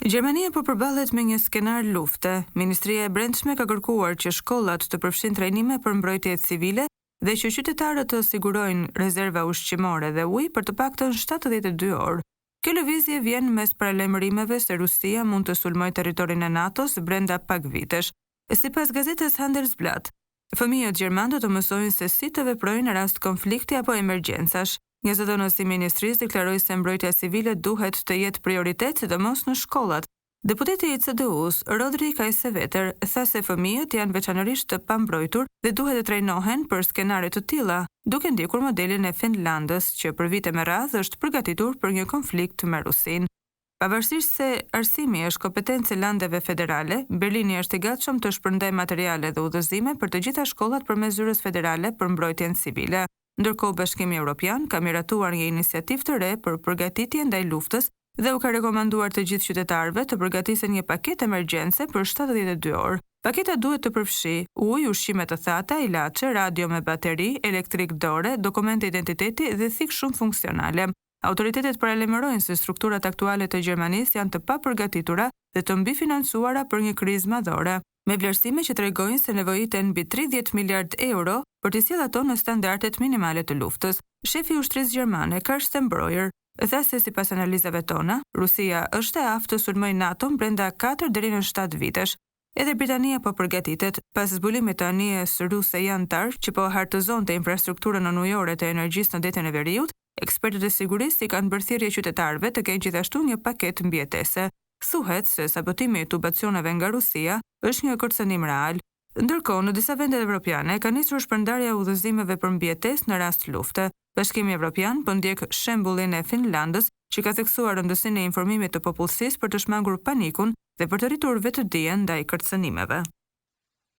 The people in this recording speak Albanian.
Gjermania po përballet me një skenar lufte. Ministria e Brendshme ka kërkuar që shkollat të përfshin trajnime për mbrojtje civile dhe që qytetarët të sigurojnë rezerva ushqimore dhe ujë për të paktën 72 orë. Kjo lëvizje vjen mes paralajmërimeve se Rusia mund të sulmojë territorin e NATO-s brenda pak vitesh. Sipas gazetës Handelsblatt, fëmijët gjerman do të mësojnë se si të veprojnë në rast konflikti apo emergjencash. Një zëdhënës i ministrisë deklaroi se mbrojtja civile duhet të jetë prioritet sidomos në shkollat. Deputeti i CDU-s, Rodri Kajseveter, tha se fëmijët janë veçanërisht të pambrojtur dhe duhet të trajnohen për skenare të tilla, duke ndjekur modelin e Finlandës, që për vite me radhë është përgatitur për një konflikt me Rusinë. Pavarësisht se arsimi është kompetencë landeve federale, Berlini është i gatshëm të shpërndajë materiale dhe udhëzime për të gjitha shkollat përmes zyrës federale për mbrojtjen civile. Ndërkohë Bashkimi Evropian ka miratuar një iniciativë të re për përgatitje ndaj luftës dhe u ka rekomanduar të gjithë qytetarëve të përgatisen një paketë emergjence për 72 orë. Paketa duhet të përfshijë ujë, ushqime të thata, ilaçe, radio me bateri, elektrik dore, dokumente identiteti dhe thikë shumë funksionale. Autoritetet paralajmërojnë se strukturat aktuale të Gjermanisë janë të papërgatitura dhe të mbifinancuara për një krizë madhore, me vlerësime që tregojnë se nevojiten mbi 30 miliard euro për të sjellë ato në standardet minimale të luftës. Shefi i ushtrisë gjermane, Karsten Breuer, tha se sipas analizave tona, Rusia është e aftë të sulmojë NATO-n brenda 4 deri në 7 vitesh. Edhe Britania po përgatitet pas zbulimit të anijes ruse jantar që po hartëzonte infrastrukturën ujore të energjisë në detin e Veriut. Ekspertët e sigurisë i kanë bërë thirrje qytetarëve të kenë gjithashtu një paketë mbijetese. Thuhet se sabotimi i tubacioneve nga Rusia është një kërcënim real. Ndërkohë, në disa vende evropiane ka nisur shpërndarja e udhëzimeve për mbijetesë në rast lufte. Bashkimi Evropian po ndjek shembullin e Finlandës, që ka theksuar rëndësinë e informimit të popullsisë për të shmangur panikun dhe për të rritur vetëdijen ndaj kërcënimeve.